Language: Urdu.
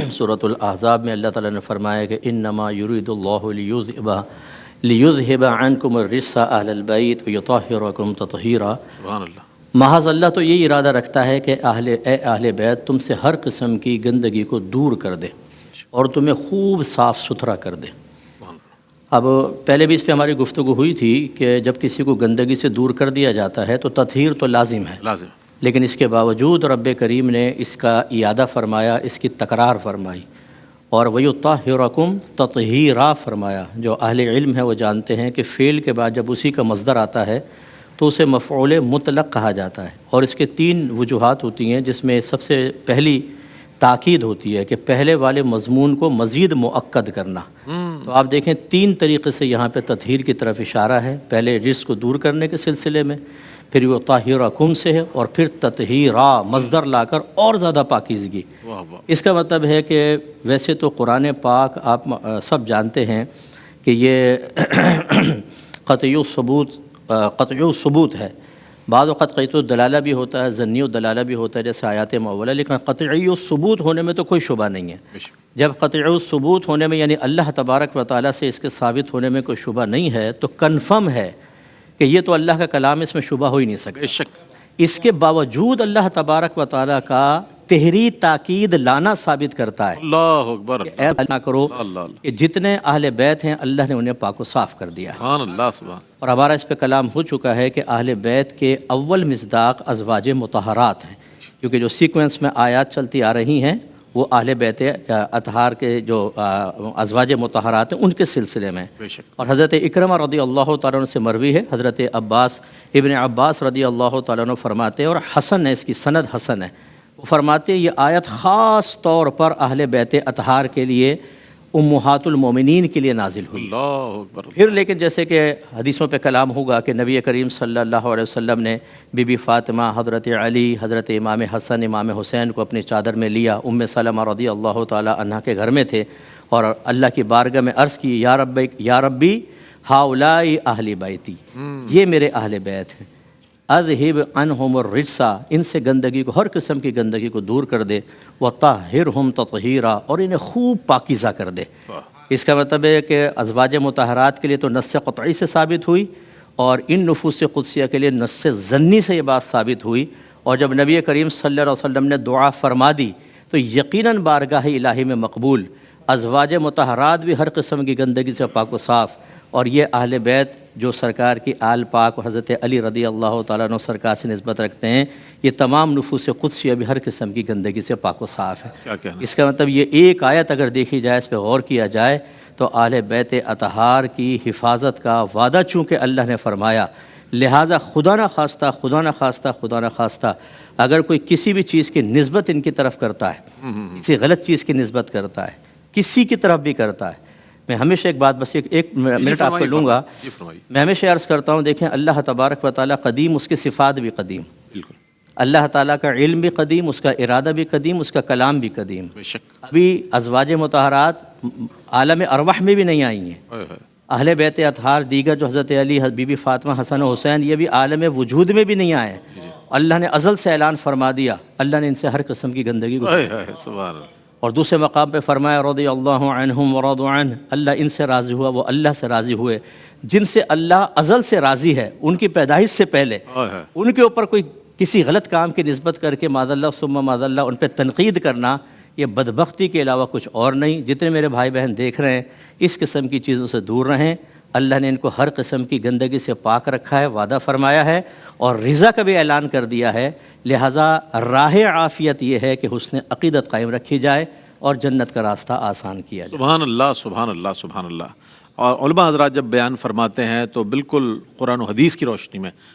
سورۃ الاحزاب میں اللہ تعالیٰ نے فرمایا کہ انما یرید اللہ لیذہب عنکم الرجس اہل البیت ویطہرکم تطہیرا۔ سبحان اللہ۔ محض اللہ تو یہ ارادہ رکھتا ہے کہ اہل بیت تم سے ہر قسم کی گندگی کو دور کر دے اور تمہیں خوب صاف ستھرا کر دے۔ اب پہلے بھی اس پہ ہماری گفتگو ہوئی تھی کہ جب کسی کو گندگی سے دور کر دیا جاتا ہے تو تطہیر تو لازم ہے، لیکن اس کے باوجود رب کریم نے اس کا اعادہ فرمایا، اس کی تکرار فرمائی، اور وَيُطَهِّرَكُمْ تَطْهِيرًا فرمایا۔ جو اہل علم ہے وہ جانتے ہیں کہ فعل کے بعد جب اسی کا مصدر آتا ہے تو اسے مفعول مطلق کہا جاتا ہے، اور اس کے 3 وجوہات ہوتی ہیں، جس میں سب سے پہلی تاکید ہوتی ہے کہ پہلے والے مضمون کو مزید مؤکد کرنا۔ تو آپ دیکھیں 3 طریقے سے یہاں پہ تطہیر کی طرف اشارہ ہے، پہلے رجس کو دور کرنے کے سلسلے میں، پھر وہ طاہرکم سے ہے، اور پھر تطہیرا مصدر لا کر اور زیادہ پاکیزگی۔ اس کا مطلب ہے کہ ویسے تو قرآن پاک آپ سب جانتے ہیں کہ یہ قطعی ثبوت ہے، بعض وقت قطعی الدلالہ بھی ہوتا ہے، ظنی الدلالہ بھی ہوتا ہے جیسے آیات معولہ، لیکن قطعی ثبوت ہونے میں تو کوئی شبہ نہیں ہے۔ جب قطعی ثبوت ہونے میں یعنی اللہ تبارک و تعالیٰ سے اس کے ثابت ہونے میں کوئی شبہ نہیں ہے تو کنفرم ہے کہ یہ تو اللہ کا کلام، اس میں شبہ ہو ہی نہیں سکتا۔ اس کے باوجود اللہ تبارک و تعالیٰ کا تحریری تاکید لانا ثابت کرتا ہے، اللہ اکبر، کہ اے نہ کرو کہ جتنے اہل بیت ہیں اللہ نے انہیں پاک و صاف کر دیا۔ سبحان اللہ، سبحان۔ اور ہمارا اس پہ کلام ہو چکا ہے کہ اہل بیت کے اول مصداق ازواج مطہرات ہیں، کیونکہ جو سیکوینس میں آیات چلتی آ رہی ہیں وہ اہل بیت اطہار کے جو ازواج مطہرات ہیں ان کے سلسلے میں۔ اور حضرت اکرمہ رضی اللہ تعالیٰ عنہ سے مروی ہے، حضرت ابن عباس رضی اللہ تعالیٰ عنہ فرماتے ہیں، اور حسن ہے، اس کی سند حسن ہے، وہ فرماتے ہیں یہ آیت خاص طور پر اہل بیت اطہار کے لیے امہات المومنین کے لیے نازل ہوئی۔ اللہ اکبر۔ پھر لیکن جیسے کہ حدیثوں پہ کلام ہوگا کہ نبی کریم صلی اللہ علیہ وسلم نے بی بی فاطمہ، حضرت علی، حضرت امام حسن، امام حسین کو اپنی چادر میں لیا، ام سلمہ رضی اللہ تعالی عنہ کے گھر میں تھے، اور اللہ کی بارگاہ میں عرض کی یا ربی ہؤلاء اہل بیتی، یہ میرے اہل بیت ہیں، اذہب عنہم الرجس، ان سے گندگی کو، ہر قسم کی گندگی کو دور کر دے، وطہرہم تطہیرا، اور انہیں خوب پاکیزہ کر دے۔ اس کا مطلب ہے کہ ازواج مطہرات کے لیے تو نص قطعی سے ثابت ہوئی، اور ان نفوس قدسیہ کے لیے نص ظنی سے یہ بات ثابت ہوئی، اور جب نبی کریم صلی اللہ علیہ وسلم نے دعا فرما دی تو یقیناً بارگاہ الہی میں مقبول۔ ازواج مطہرات بھی ہر قسم کی گندگی سے پاک و صاف، اور یہ اہل بیت جو سرکار کی آل پاک اور حضرت علی رضی اللہ تعالیٰ عنہ سرکار سے نسبت رکھتے ہیں، یہ تمام نفوس قدسیہ بھی ہر قسم کی گندگی سے پاک و صاف ہے۔ اس کا مطلب یہ ایک آیت اگر دیکھی جائے، اس پہ غور کیا جائے، تو اہل بیت اطہار کی حفاظت کا وعدہ چونکہ اللہ نے فرمایا، لہٰذا خدا نہ خواستہ اگر کوئی کسی بھی چیز کی نسبت ان کی طرف کرتا ہے، کسی غلط چیز کی نسبت کرتا ہے، کسی کی طرف بھی کرتا ہے، میں ہمیشہ ایک بات، بس ایک منٹ آپ کو لوں گا، میں ہمیشہ عرض کرتا ہوں، دیکھیں اللہ تبارک و تعالیٰ قدیم، اس کی صفات بھی قدیم، اللہ تعالیٰ کا علم بھی قدیم، اس کا ارادہ بھی قدیم، اس کا کلام بھی قدیم۔ ابھی ازواج مطہرات عالم ارواح میں بھی نہیں آئی ہیں، اہل بیت اطہار دیگر جو حضرت علی، بی بی فاطمہ، حسن و حسین، یہ بھی عالم وجود میں بھی نہیں آئے ہیں۔ اللہ نے ازل سے اعلان فرما دیا، اللہ نے ان سے ہر قسم کی گندگی کو، اور دوسرے مقام پہ فرمایا رضی اللہ عنہم ورضوا عنہ، اللہ ان سے راضی ہوا، وہ اللہ سے راضی ہوئے۔ جن سے اللہ ازل سے راضی ہے، ان کی پیدائش سے پہلے ان کے اوپر کوئی کسی غلط کام کی نسبت کر کے معاذ اللہ ثم معاذ اللہ ان پہ تنقید کرنا، یہ بدبختی کے علاوہ کچھ اور نہیں۔ جتنے میرے بھائی بہن دیکھ رہے ہیں، اس قسم کی چیزوں سے دور رہیں، اللہ نے ان کو ہر قسم کی گندگی سے پاک رکھا ہے، وعدہ فرمایا ہے، اور رضا کا بھی اعلان کر دیا ہے، لہٰذا راہ عافیت یہ ہے کہ حسن عقیدت قائم رکھی جائے اور جنت کا راستہ آسان کیا جائے۔ سبحان اللہ، سبحان اللہ، سبحان اللہ۔ اور علماء حضرات جب بیان فرماتے ہیں تو بالکل قرآن و حدیث کی روشنی میں